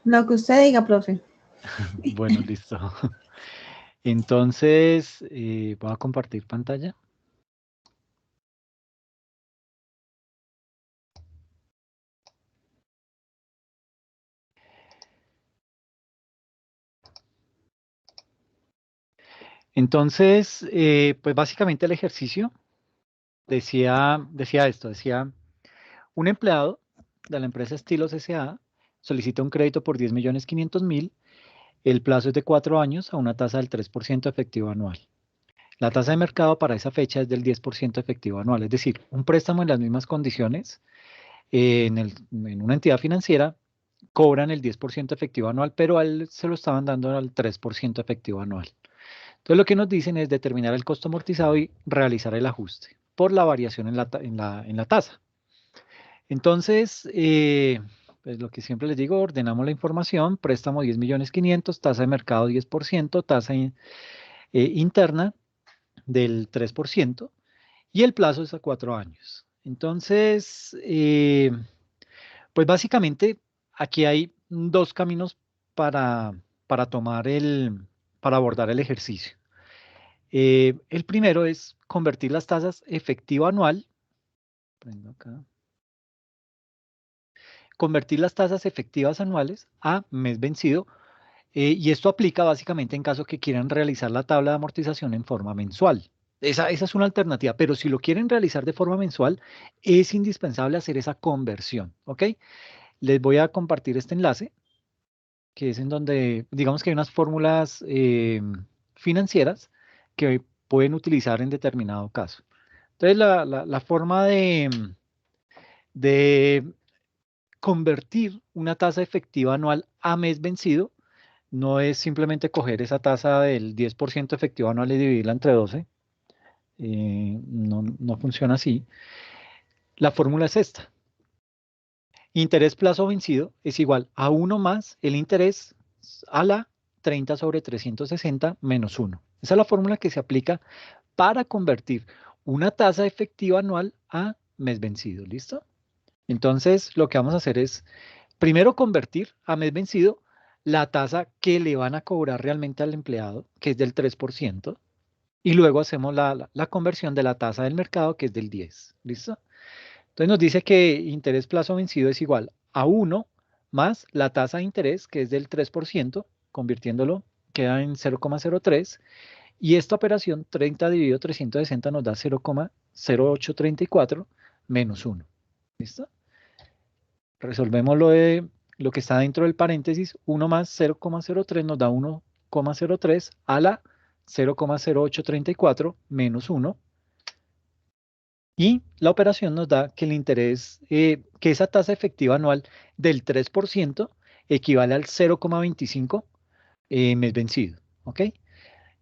Lo que usted diga, profe. Bueno, listo. Entonces, voy a compartir pantalla. Entonces, pues básicamente el ejercicio decía esto, decía, un empleado de la empresa Estilos S.A. solicita un crédito por 10.500.000. El plazo es de 4 años a una tasa del 3% efectivo anual. La tasa de mercado para esa fecha es del 10% efectivo anual, es decir, un préstamo en las mismas condiciones en una entidad financiera cobran el 10% efectivo anual, pero a él se lo estaban dando al 3% efectivo anual. Entonces lo que nos dicen es determinar el costo amortizado y realizar el ajuste por la variación en la tasa. Entonces, pues lo que siempre les digo, ordenamos la información, préstamo 10.500.000, tasa de mercado 10%, tasa interna del 3% y el plazo es a 4 años. Entonces, pues básicamente aquí hay dos caminos para, para tomar para abordar el ejercicio. El primero es convertir las tasas efectivo anual, prendo acá, convertir las tasas efectivas anuales a mes vencido, y esto aplica básicamente en caso que quieran realizar la tabla de amortización en forma mensual. Esa es una alternativa, pero si lo quieren realizar de forma mensual, es indispensable hacer esa conversión, ¿ok? Les voy a compartir este enlace, que es en donde, digamos que hay unas fórmulas financieras que pueden utilizar en determinado caso. Entonces, la forma de convertir una tasa efectiva anual a mes vencido no es simplemente coger esa tasa del 10% efectivo anual y dividirla entre 12. No funciona así. La fórmula es esta. Interés plazo vencido es igual a 1 más el interés a la 30 sobre 360 menos 1. Esa es la fórmula que se aplica para convertir una tasa efectiva anual a mes vencido. ¿Listo? Entonces, lo que vamos a hacer es, primero, convertir a mes vencido la tasa que le van a cobrar realmente al empleado, que es del 3%, y luego hacemos la conversión de la tasa del mercado, que es del 10%. ¿Listo? Entonces nos dice que interés plazo vencido es igual a 1 más la tasa de interés, que es del 3%, convirtiéndolo, queda en 0,03, y esta operación 30 dividido 360 nos da 0,0834 menos 1. ¿Listo? Resolvemos lo que está dentro del paréntesis, 1 más 0,03 nos da 1,03 a la 0,0834 menos 1. Y la operación nos da que el interés, que esa tasa efectiva anual del 3% equivale al 0,25 mes vencido. ¿Ok?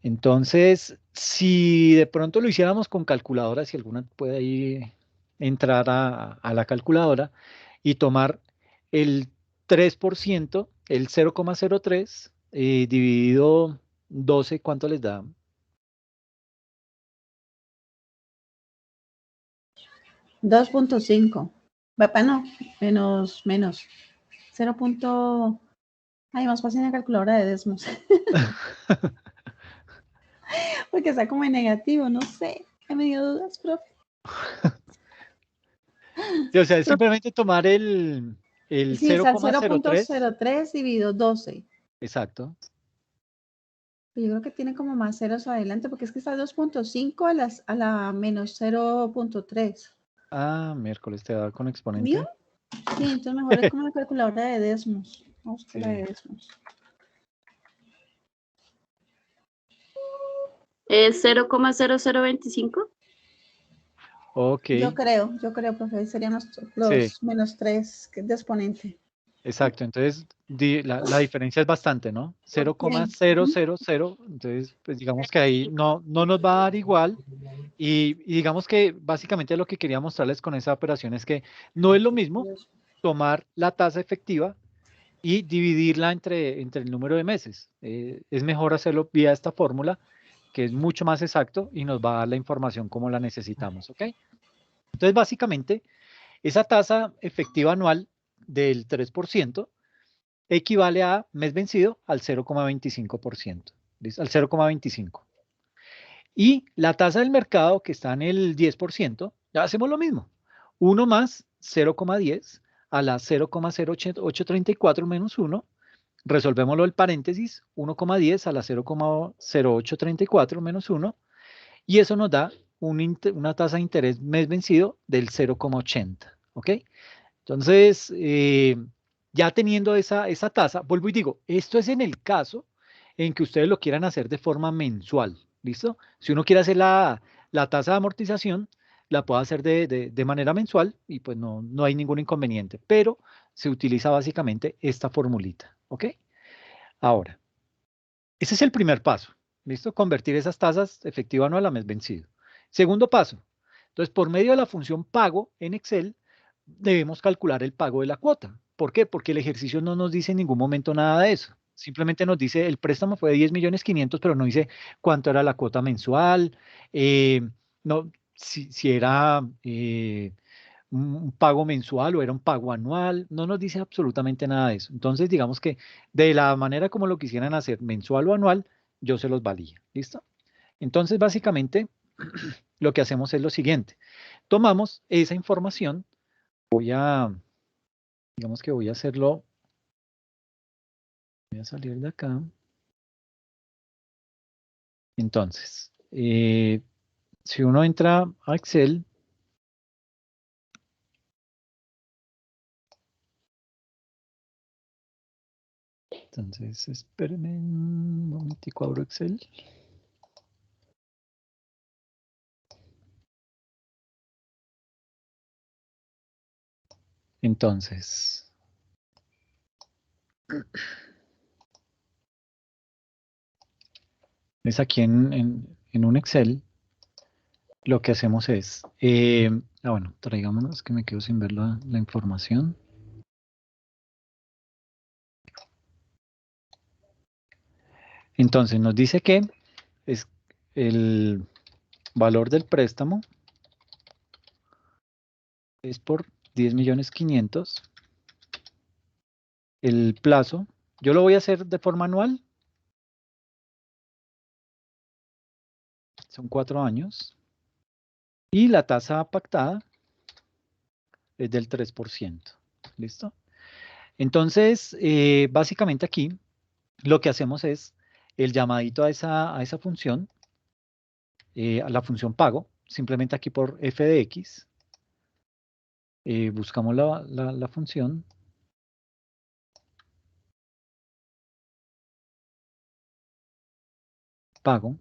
Entonces, si de pronto lo hiciéramos con calculadora, si alguna puede ahí entrar a la calculadora y tomar el 3%, el 0,03 dividido 12, ¿cuánto les da? 2.5. Papá, no, menos. 0. Ay, más fácil en la calculadora de Desmos. Porque está como en negativo, no sé. Me dio dudas, profe. Sí, o sea, es simplemente tomar el Sí, está el 0,03. 0.03 dividido 12. Exacto. Yo creo que tiene como más ceros adelante, porque es que está 2.5 a la menos 0.3. Ah, miércoles te da con ¿Vio? exponente. Sí, entonces mejor es como la calculadora de Desmos. Vamos con la de Sí. Desmos. ¿Es 0,0025? Ok, Yo creo, profe, serían sí, los menos 3 que es de exponente. exacto. Entonces, la diferencia es bastante, ¿no? Sí. 0,000. Entonces, pues digamos que ahí no nos va a dar igual. Y digamos que básicamente lo que quería mostrarles con esa operación es que no es lo mismo tomar la tasa efectiva y dividirla entre el número de meses. Es mejor hacerlo vía esta fórmula, que es mucho más exacto y nos va a dar la información como la necesitamos, ¿ok? Entonces, básicamente, esa tasa efectiva anual del 3%, equivale a mes vencido al 0,25%, ¿listo? Al 0,25. Y la tasa del mercado, que está en el 10%, ya hacemos lo mismo. 1 más 0,10 a la 0,0834 menos 1. Resolvémoslo el paréntesis, 1,10 a la 0,0834 menos 1. Y eso nos da una tasa de interés mes vencido del 0,80. ¿Ok? Entonces, ya teniendo esa tasa, vuelvo y digo, esto es en el caso en que ustedes lo quieran hacer de forma mensual. ¿Listo? Si uno quiere hacer la tasa de amortización, la puede hacer de manera mensual y pues no hay ningún inconveniente, pero se utiliza básicamente esta formulita. ¿Ok? Ahora, ese es el primer paso. ¿Listo? Convertir esas tasas efectivo anual a mes vencido. Segundo paso. Entonces, por medio de la función pago en Excel, debemos calcular el pago de la cuota. ¿Por qué? Porque el ejercicio no nos dice en ningún momento nada de eso. Simplemente nos dice el préstamo fue de 10.500.000, pero no dice cuánto era la cuota mensual, no, si era un pago mensual o era un pago anual, no nos dice absolutamente nada de eso. Entonces, digamos que de la manera como lo quisieran hacer, mensual o anual, yo se los valía. ¿Listo? Entonces, básicamente, lo que hacemos es lo siguiente. Tomamos esa información, digamos que voy a hacerlo, voy a salir de acá. Entonces, si uno entra a Excel, entonces, espérenme un momentico, abro Excel. Entonces, es aquí en un Excel, lo que hacemos es, bueno, traigámonos que me quedo sin ver la información. Entonces, nos dice que es el valor del préstamo es por 10.500.000. El plazo, yo lo voy a hacer de forma anual. Son 4 años. Y la tasa pactada es del 3%. ¿Listo? Entonces, básicamente aquí lo que hacemos es el llamadito a esa función, a la función pago, simplemente aquí por f de x, buscamos la función pago.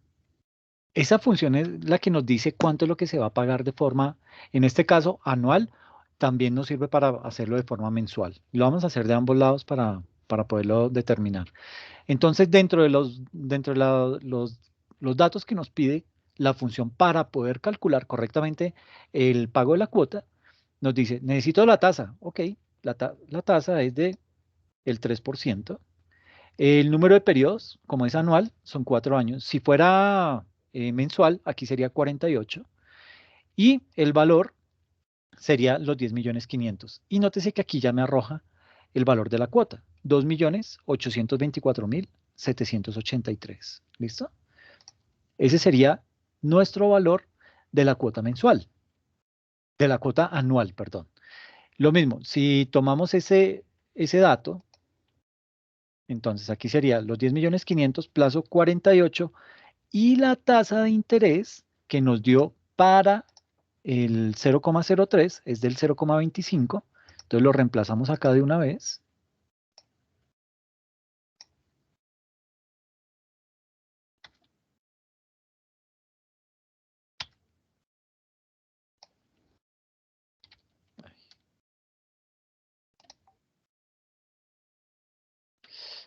Esa función es la que nos dice cuánto es lo que se va a pagar de forma, en este caso, anual. También nos sirve para hacerlo de forma mensual. Lo vamos a hacer de ambos lados para poderlo determinar. Entonces, dentro de los datos que nos pide la función para poder calcular correctamente el pago de la cuota, nos dice, necesito la tasa. Ok, la tasa es de el 3%. El número de periodos, como es anual, son 4 años. Si fuera mensual, aquí sería 48. Y el valor sería los 10.500.000. Y nótese que aquí ya me arroja el valor de la cuota, 2.824.783. ¿Listo? Ese sería nuestro valor de la cuota mensual, de la cuota anual, perdón. Lo mismo, si tomamos ese dato, entonces aquí sería los 10.500.000, plazo 48, y la tasa de interés que nos dio para el 0,03 es del 0,25. Entonces lo reemplazamos acá de una vez.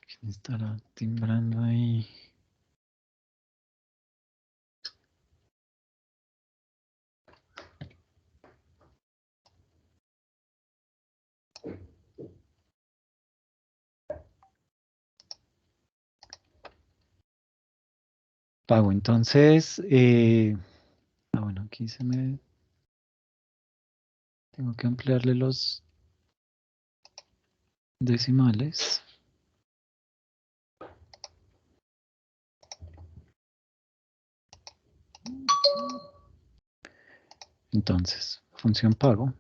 ¿Quién estará timbrando ahí? Pago. Entonces, bueno, aquí tengo que ampliarle los decimales. Entonces, función pago.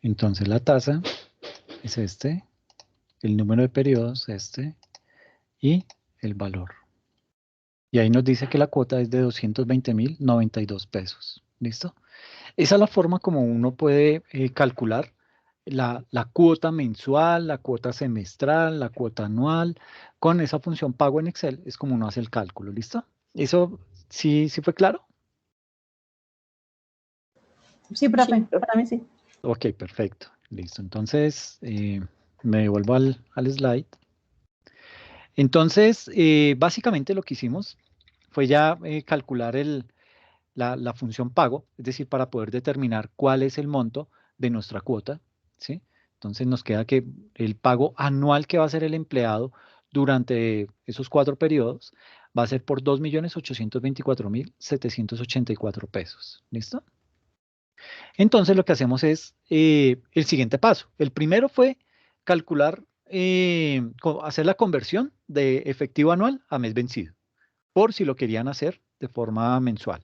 Entonces, la tasa es este, el número de periodos este y el valor. Y ahí nos dice que la cuota es de 220.092 pesos. ¿Listo? Esa es la forma como uno puede calcular la cuota mensual, la cuota semestral, la cuota anual. Con esa función pago en Excel es como uno hace el cálculo. ¿Listo? ¿Eso sí fue claro? Sí, profe, Sí, profe. para mí sí. Ok, perfecto. Listo. Entonces, me devuelvo al slide. Entonces, básicamente lo que hicimos fue ya calcular la función pago, es decir, para poder determinar cuál es el monto de nuestra cuota, ¿sí? Entonces nos queda que el pago anual que va a hacer el empleado durante esos 4 periodos va a ser por 2.824.784 pesos. ¿Listo? Entonces lo que hacemos es el siguiente paso. El primero fue calcular, hacer la conversión de efectivo anual a mes vencido, por si lo querían hacer de forma mensual.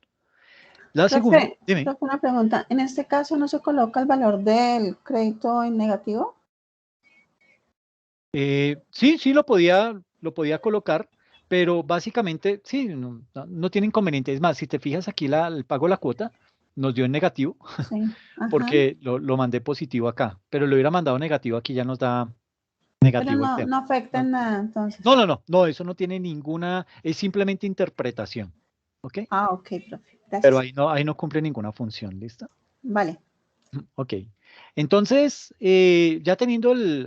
La segunda, dime. Profe, una pregunta. ¿En este caso no se coloca el valor del crédito en negativo? Sí, lo podía colocar, pero básicamente sí, no tiene inconveniente. Es más, si te fijas aquí el pago de la cuota nos dio en negativo Sí. Ajá. porque lo mandé positivo acá, pero lo hubiera mandado negativo aquí ya nos da Pero negativo el no, tema. no afecta No, en nada, entonces. no, eso no tiene ninguna, es simplemente interpretación, ¿ok? Ah, ok, profe. Pero Gracias. ahí no cumple ninguna función, ¿listo? Vale. Ok. Entonces, ya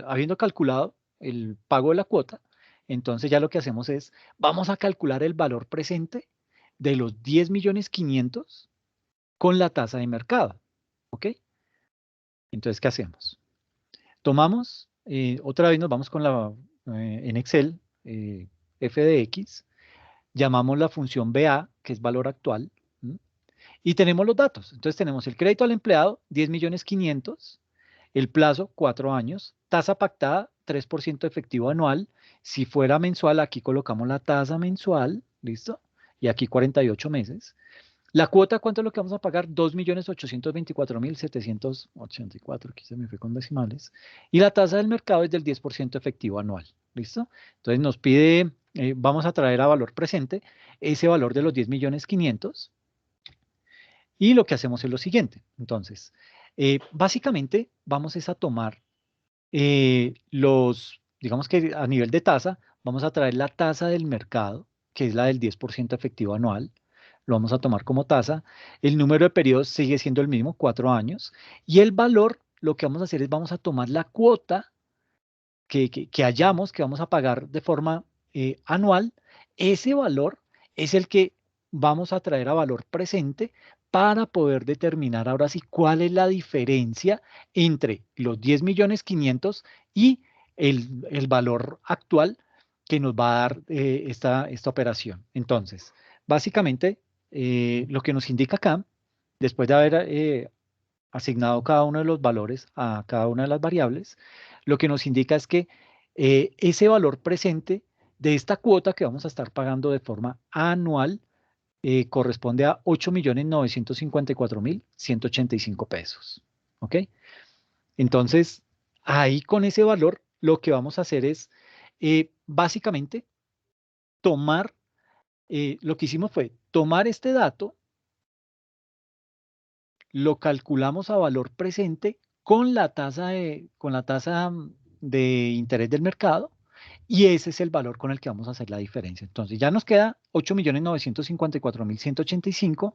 habiendo calculado el pago de la cuota, entonces ya lo que hacemos es, vamos a calcular el valor presente de los 10.500.000 con la tasa de mercado. ¿Ok? Entonces, ¿qué hacemos? Tomamos, otra vez nos vamos con en Excel, f de x, llamamos la función BA, que es valor actual, ¿m? Y tenemos los datos. Entonces tenemos el crédito al empleado, 10.500.000, el plazo, 4 años, tasa pactada, 3% efectivo anual. Si fuera mensual, aquí colocamos la tasa mensual, ¿listo? Y aquí 48 meses. La cuota, ¿cuánto es lo que vamos a pagar? 2.824.784, aquí se me fue con decimales. Y la tasa del mercado es del 10% efectivo anual, ¿listo? Entonces nos pide, vamos a traer a valor presente ese valor de los 10.500.000. Y lo que hacemos es lo siguiente. Entonces, básicamente vamos a tomar digamos que a nivel de tasa, vamos a traer la tasa del mercado, que es la del 10% efectivo anual. Lo vamos a tomar como tasa. El número de periodos sigue siendo el mismo, 4 años. Y el valor, lo que vamos a hacer es vamos a tomar la cuota que hayamos, que vamos a pagar de forma anual. Ese valor es el que vamos a traer a valor presente para poder determinar ahora sí cuál es la diferencia entre los 10.500.000 y el valor actual que nos va a dar esta operación. Entonces, básicamente, lo que nos indica acá, después de haber asignado cada uno de los valores a cada una de las variables, lo que nos indica es que ese valor presente de esta cuota que vamos a estar pagando de forma anual corresponde a 8.954.185 pesos. ¿Ok? Entonces, ahí con ese valor, lo que vamos a hacer es básicamente tomar, lo que hicimos fue tomar este dato, lo calculamos a valor presente con la tasa de interés del mercado y ese es el valor con el que vamos a hacer la diferencia. Entonces ya nos queda 8.954.185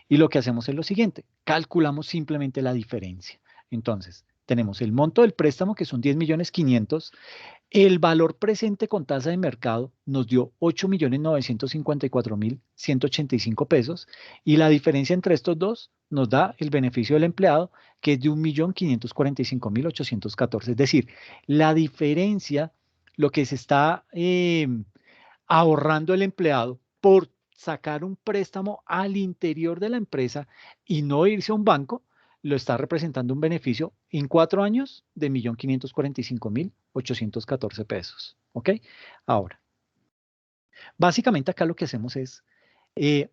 y lo que hacemos es lo siguiente, calculamos simplemente la diferencia. Entonces tenemos el monto del préstamo que son 10.500.000. El valor presente con tasa de mercado nos dio 8.954.185 pesos y la diferencia entre estos dos nos da el beneficio del empleado que es de 1.545.814. Es decir, la diferencia, lo que se está ahorrando el empleado por sacar un préstamo al interior de la empresa y no irse a un banco, lo está representando un beneficio en 4 años de 1.545.814 pesos. ¿Ok? Ahora, Básicamente acá lo que hacemos es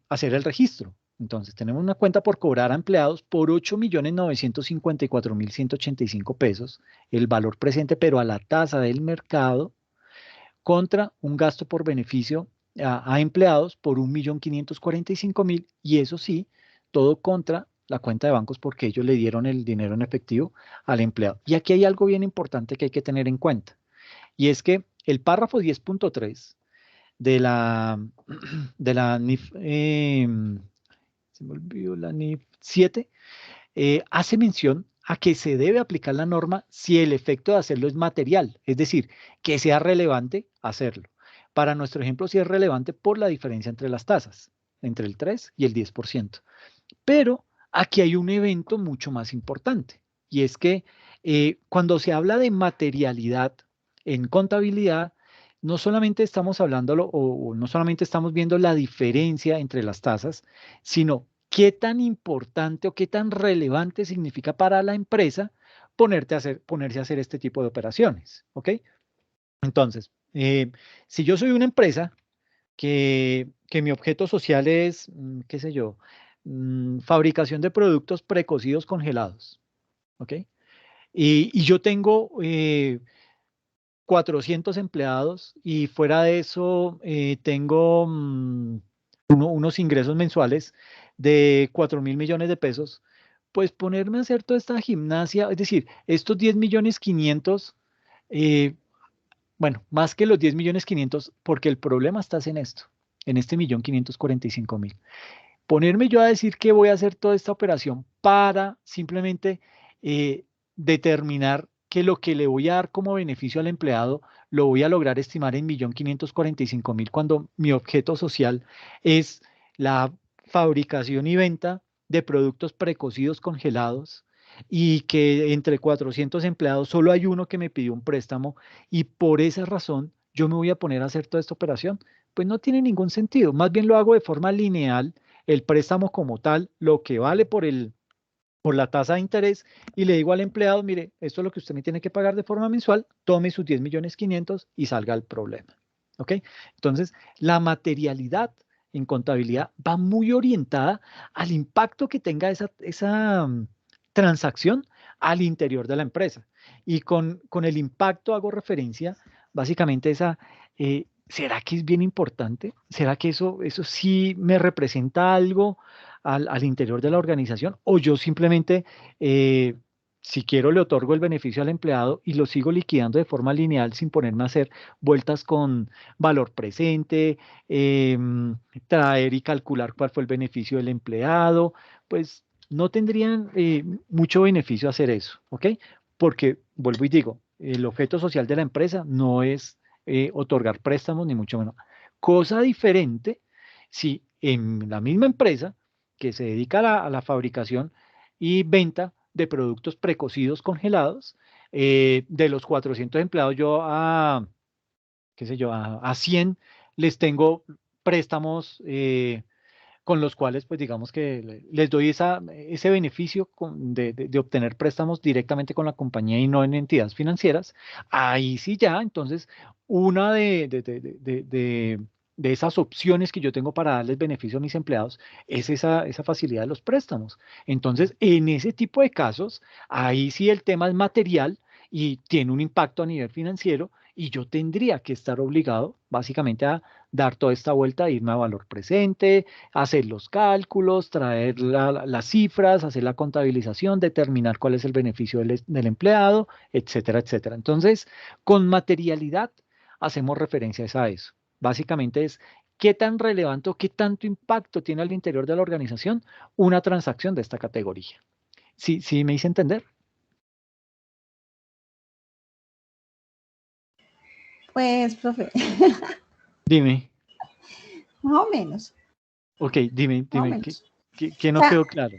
hacer el registro. Entonces, tenemos una cuenta por cobrar a empleados por 8.954.185 pesos, el valor presente, pero a la tasa del mercado, contra un gasto por beneficio a empleados por 1.545.000, y eso sí, todo contra la cuenta de bancos porque ellos le dieron el dinero en efectivo al empleado. Y aquí hay algo bien importante que hay que tener en cuenta, y es que el párrafo 10.3 de la, de la NIF, se me olvidó la NIF 7, hace mención a que se debe aplicar la norma si el efecto de hacerlo es material, es decir, que sea relevante hacerlo. Para nuestro ejemplo, sí es relevante por la diferencia entre las tasas, entre el 3 y el 10%. Pero aquí hay un evento mucho más importante, y es que cuando se habla de materialidad en contabilidad, no solamente estamos hablándolo o no solamente estamos viendo la diferencia entre las tasas, sino qué tan importante o qué tan relevante significa para la empresa ponerse a hacer este tipo de operaciones, ¿ok? Entonces, si yo soy una empresa que mi objeto social es, qué sé yo, fabricación de productos precocidos congelados, ¿ok? Y yo tengo 400 empleados y fuera de eso tengo unos ingresos mensuales de 4.000 millones de pesos, pues ponerme a hacer toda esta gimnasia, es decir, estos 10.500.000, bueno, más que los 10.500.000, porque el problema está en esto, en este 1.545.000. Ponerme yo a decir que voy a hacer toda esta operación para simplemente determinar que lo que le voy a dar como beneficio al empleado lo voy a lograr estimar en 1.545.000 cuando mi objeto social es la fabricación y venta de productos precocidos congelados, y que entre 400 empleados solo hay uno que me pidió un préstamo, y por esa razón yo me voy a poner a hacer toda esta operación. Pues no tiene ningún sentido. Más bien lo hago de forma lineal, el préstamo como tal, lo que vale por la tasa de interés, y le digo al empleado, mire, esto es lo que usted me tiene que pagar de forma mensual, tome sus 10.500.000 y salga el problema. ¿Ok? Entonces, la materialidad en contabilidad va muy orientada al impacto que tenga esa transacción al interior de la empresa. Y con el impacto hago referencia básicamente a esa, ¿será que es bien importante? ¿Será que eso sí me representa algo al interior de la organización? ¿O yo simplemente, si quiero, le otorgo el beneficio al empleado y lo sigo liquidando de forma lineal sin ponerme a hacer vueltas con valor presente, traer y calcular cuál fue el beneficio del empleado? Pues no tendrían mucho beneficio hacer eso, ¿ok? Porque, vuelvo y digo, el objeto social de la empresa no es otorgar préstamos, ni mucho menos. Cosa diferente si en la misma empresa que se dedica a la fabricación y venta de productos precocidos congelados, de los 400 empleados, yo qué sé yo, a 100 les tengo préstamos con los cuales, pues digamos que les doy ese beneficio de obtener préstamos directamente con la compañía y no en entidades financieras. Ahí sí ya, entonces, una de esas opciones que yo tengo para darles beneficio a mis empleados es esa facilidad de los préstamos. Entonces, en ese tipo de casos, ahí sí el tema es material y tiene un impacto a nivel financiero, y yo tendría que estar obligado básicamente a dar toda esta vuelta, irme a valor presente, hacer los cálculos, traer las cifras, hacer la contabilización, determinar cuál es el beneficio del empleado, etcétera, etcétera. Entonces, con materialidad hacemos referencia a eso. Básicamente es qué tan relevante o qué tanto impacto tiene al interior de la organización una transacción de esta categoría. ¿Sí, sí me hice entender? Pues, profe, Dime. más o menos, Ok, dime, más o dime, menos. ¿qué O no sea, quedó claro?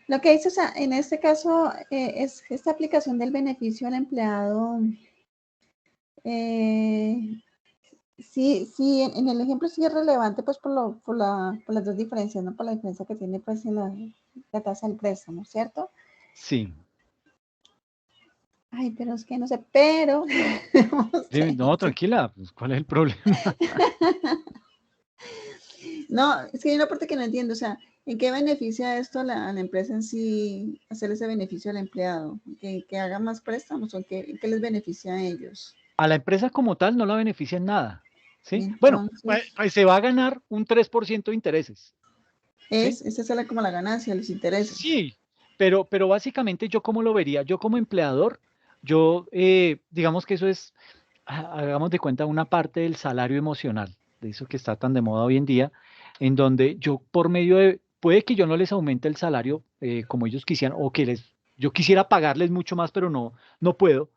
lo que dice, o sea, en este caso, es esta aplicación del beneficio al empleado. eh, sí, sí, en el ejemplo sí es relevante, pues por las dos diferencias, ¿no? Por la diferencia que tiene, pues, en la tasa del préstamo, ¿cierto? Sí. Ay, pero es que no sé, pero... No, tranquila, pues, ¿cuál es el problema? No, es que hay una parte que no entiendo, o sea, ¿en qué beneficia esto a la empresa en sí, hacer ese beneficio al empleado? ¿Que haga más préstamos o en qué les beneficia a ellos? A la empresa como tal no la beneficia en nada, Y ¿sí? Bueno, entonces, pues se va a ganar un 3% de intereses, ¿sí? esa es como la ganancia, los intereses. Sí, pero básicamente yo como lo vería, yo como empleador, digamos que eso es, hagamos de cuenta, una parte del salario emocional, de eso que está tan de moda hoy en día, en donde yo por medio de, puede que yo no les aumente el salario como ellos quisieran, o que yo quisiera pagarles mucho más, pero no puedo.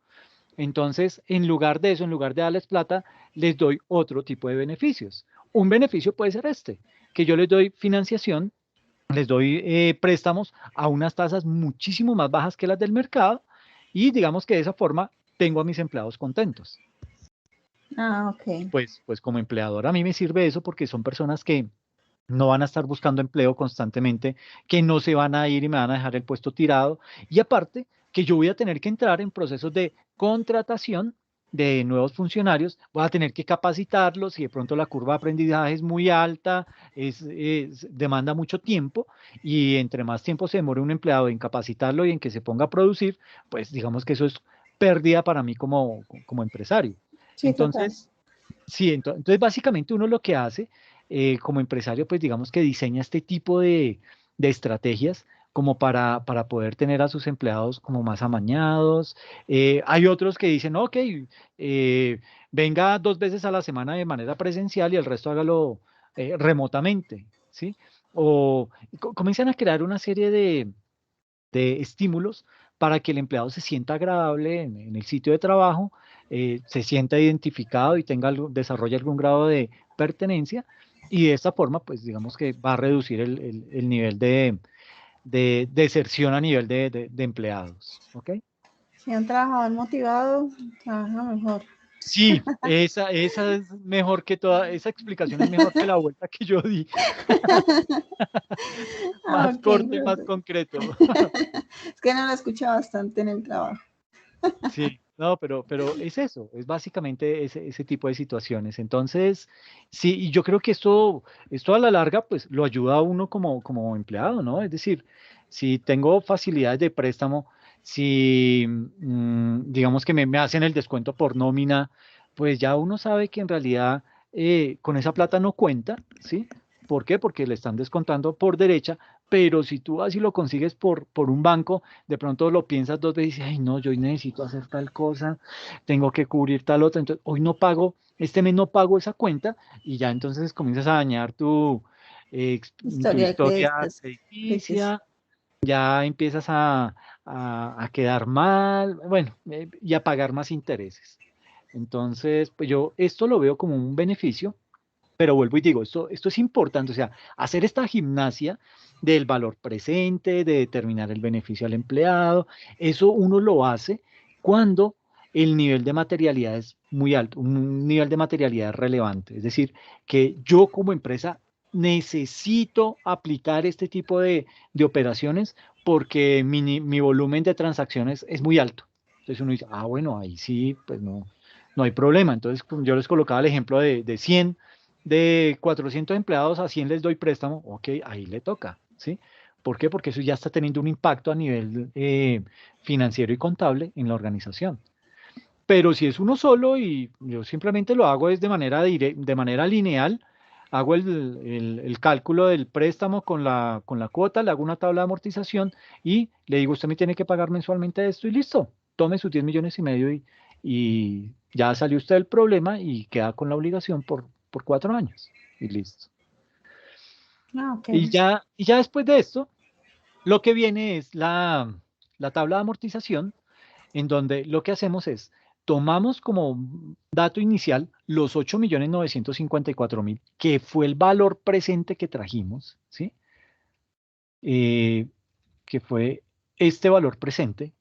Entonces, en lugar de eso, en lugar de darles plata, les doy otro tipo de beneficios. Un beneficio puede ser este, que yo les doy financiación, les doy préstamos a unas tasas muchísimo más bajas que las del mercado y digamos que de esa forma tengo a mis empleados contentos. Ah, ok. Pues como empleador a mí me sirve eso porque son personas que no van a estar buscando empleo constantemente, que no se van a ir y me van a dejar el puesto tirado. Y aparte, que yo voy a tener que entrar en procesos de contratación de nuevos funcionarios, voy a tener que capacitarlos y de pronto la curva de aprendizaje es muy alta, demanda mucho tiempo y entre más tiempo se demore un empleado en capacitarlo y en que se ponga a producir, pues digamos que eso es pérdida para mí como empresario. Sí, total. Entonces, sí, entonces básicamente uno lo que hace como empresario, pues digamos que diseña este tipo de estrategias como para poder tener a sus empleados como más amañados. Hay otros que dicen, ok, venga 2 veces a la semana de manera presencial y el resto hágalo remotamente, ¿sí? O comienzan a crear una serie de estímulos para que el empleado se sienta agradable en el sitio de trabajo, se sienta identificado y desarrolle algún grado de pertenencia y de esta forma, pues digamos que va a reducir el nivel de deserción a nivel de empleados. ¿Ok? Si un trabajador motivado, trabaja mejor. Sí, esa es mejor que esa explicación es mejor que la vuelta que yo di, Ah, más ok, corto y más perfecto. concreto. Es que no lo escucho bastante en el trabajo. Sí, no, pero es eso, es básicamente ese tipo de situaciones. Entonces, sí, y yo creo que esto a la larga, pues lo ayuda a uno como empleado, ¿no? Es decir, si tengo facilidades de préstamo, si digamos que me hacen el descuento por nómina, pues ya uno sabe que en realidad con esa plata no cuenta, ¿sí? ¿Por qué? Porque le están descontando por derecha, pero si tú vas y lo consigues por un banco, de pronto lo piensas 2 veces y dices, ay, no, yo hoy necesito hacer tal cosa, tengo que cubrir tal otra, entonces hoy no pago, este mes no pago esa cuenta y ya entonces comienzas a dañar tu Historia de historia créditos. Créditos. crediticia, ya empiezas a quedar mal, bueno, y a pagar más intereses. Entonces, pues yo esto lo veo como un beneficio, pero vuelvo y digo, esto es importante, o sea, hacer esta gimnasia del valor presente, de determinar el beneficio al empleado, eso uno lo hace cuando el nivel de materialidad es muy alto, un nivel de materialidad relevante. Es decir, que yo como empresa necesito aplicar este tipo de operaciones porque mi volumen de transacciones es muy alto. Entonces uno dice, ah, bueno, ahí sí, pues no hay problema. Entonces yo les colocaba el ejemplo de 100 de 400 empleados a 100 les doy préstamo, ok, ahí le toca, ¿sí? ¿Por qué? Porque eso ya está teniendo un impacto a nivel financiero y contable en la organización. Pero si es uno solo y yo simplemente lo hago es de manera lineal, hago el cálculo del préstamo con la cuota, le hago una tabla de amortización y le digo, usted me tiene que pagar mensualmente esto y listo, tome sus 10,5 millones y ya salió usted del problema y queda con la obligación por 4 años y listo. Ah, ok. Y ya después de esto, lo que viene es la tabla de amortización en donde lo que hacemos es, tomamos como dato inicial los 8,954,000, que fue el valor presente que trajimos, ¿sí? Eh, que fue este valor presente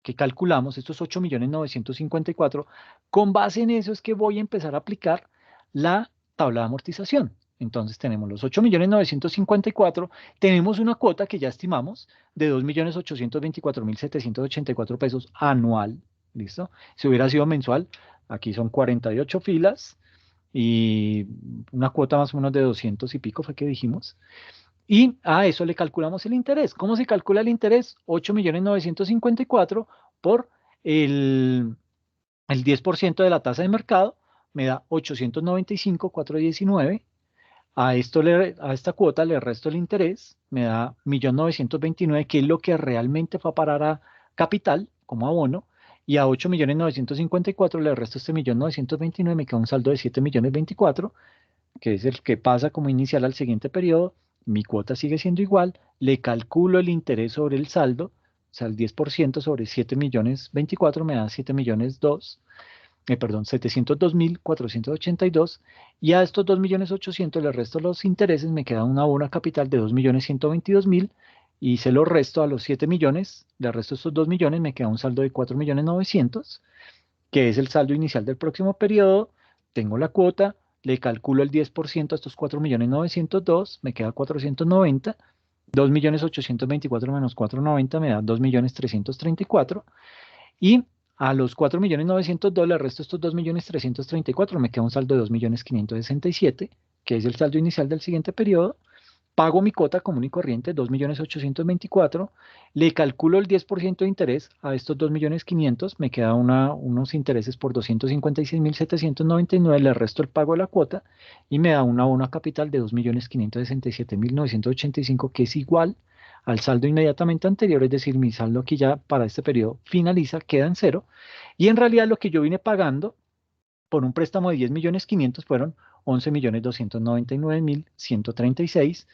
que calculamos, estos 8,954,000, con base en eso es que voy a empezar a aplicar la tabla de amortización. Entonces tenemos los 8,954,000, tenemos una cuota que ya estimamos de 2,824,784 pesos anual, ¿listo? Si hubiera sido mensual, aquí son 48 filas y una cuota más o menos de 200 y pico fue que dijimos. Y a eso le calculamos el interés. ¿Cómo se calcula el interés? 8.954.000 por el, el 10% de la tasa de mercado, me da 895.419. A esta cuota le resto el interés, me da 1.929.000, que es lo que realmente va a parar a capital como abono, y a 8.954.000 le resto este 1.929.000, me queda un saldo de 7.024.000, que es el que pasa como inicial al siguiente periodo. Mi cuota sigue siendo igual, le calculo el interés sobre el saldo, o sea, el 10% sobre 7.024.000 me da 702.482, y a estos 2.800.000 le resto los intereses, me queda una abono capital de 2.122.000, y se lo resto a los 7 millones, le resto estos 2 millones, me queda un saldo de 4.900.000, que es el saldo inicial del próximo periodo. Tengo la cuota, le calculo el 10% a estos 4.902.000, me queda 490. 2.824.000 menos 490 me da 2.334.000, y a los 4.902.000 le resto estos 2.334.000, me queda un saldo de 2.567.000, que es el saldo inicial del siguiente periodo. Pago mi cuota común y corriente, 2.824.000, le calculo el 10% de interés a estos 2.500.000, me queda unos intereses por 256.799, le resto el pago de la cuota y me da una abono capital de 2.567.985, que es igual al saldo inmediatamente anterior, es decir, mi saldo aquí ya para este periodo finaliza, queda en cero, y en realidad lo que yo vine pagando por un préstamo de 10.500.000 fueron 11.299.136.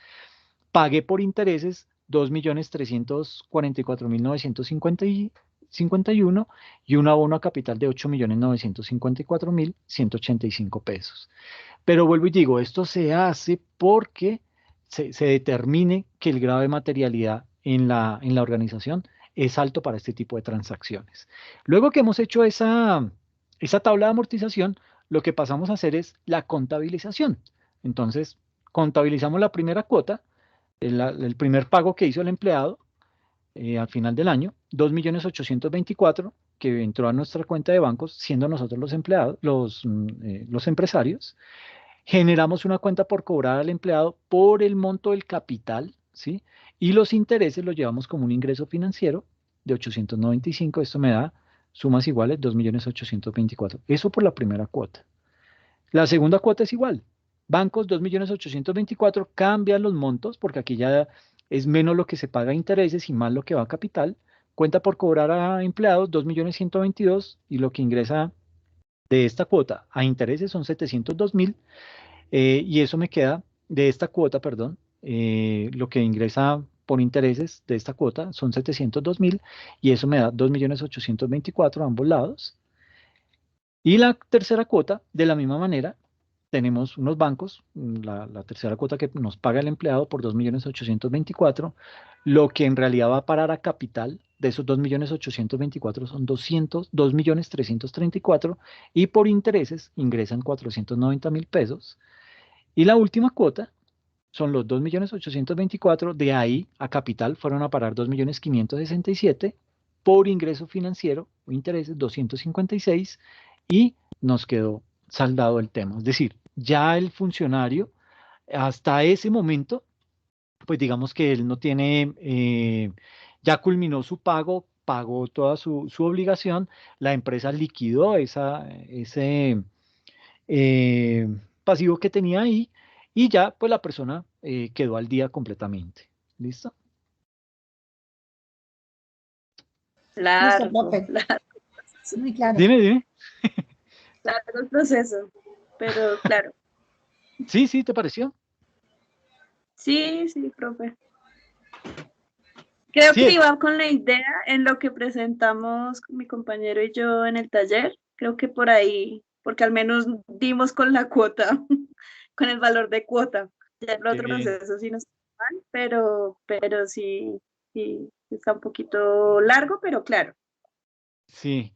Pagué por intereses 2.344.951 y un abono a capital de 8.954.185 pesos. Pero vuelvo y digo, esto se hace porque se determine que el grado de materialidad en la organización es alto para este tipo de transacciones. Luego que hemos hecho esa tabla de amortización, lo que pasamos a hacer es la contabilización. Entonces, contabilizamos la primera cuota, el primer pago que hizo el empleado al final del año, 2.824.000, que entró a nuestra cuenta de bancos, siendo nosotros los empleados, los empresarios. Generamos una cuenta por cobrar al empleado por el monto del capital, ¿sí? Y los intereses los llevamos como un ingreso financiero de 895. Esto me da sumas iguales, 2.824.000. Eso por la primera cuota. La segunda cuota es igual. Bancos, 2.824.000, cambian los montos, porque aquí ya es menos lo que se paga a intereses y más lo que va a capital. Cuenta por cobrar a empleados, 2.122.000, y lo que ingresa de esta cuota a intereses son 702.000, y eso me queda de esta cuota, perdón, lo que ingresa por intereses de esta cuota son 702.000, y eso me da 2.824.000 a ambos lados. Y la tercera cuota, de la misma manera, tenemos unos bancos, la tercera cuota que nos paga el empleado por 2.824.000, lo que en realidad va a parar a capital de esos 2.824.000 son 2.334.000, y por intereses ingresan 490.000 pesos. Y la última cuota son los 2.824.000, de ahí a capital fueron a parar 2.567.000, por ingreso financiero o intereses 256, y nos quedó saldado el tema. Es decir, ya el funcionario hasta ese momento, pues digamos que él no tiene, ya culminó su pago, pagó toda su obligación, la empresa liquidó ese eh, pasivo que tenía ahí, y ya pues la persona quedó al día completamente. ¿Listo? Listo, Largo, profe. largo, Muy claro. Dime. largo el proceso, pero claro. Sí, ¿te pareció? Sí, sí, profe. Creo que Sí, iba con la idea en lo que presentamos mi compañero y yo en el taller. Creo que por ahí, porque al menos dimos con la cuota, con el valor de cuota. Ya el qué otro bien. proceso sí nos mal, pero sí, sí, está un poquito largo, pero claro. Sí.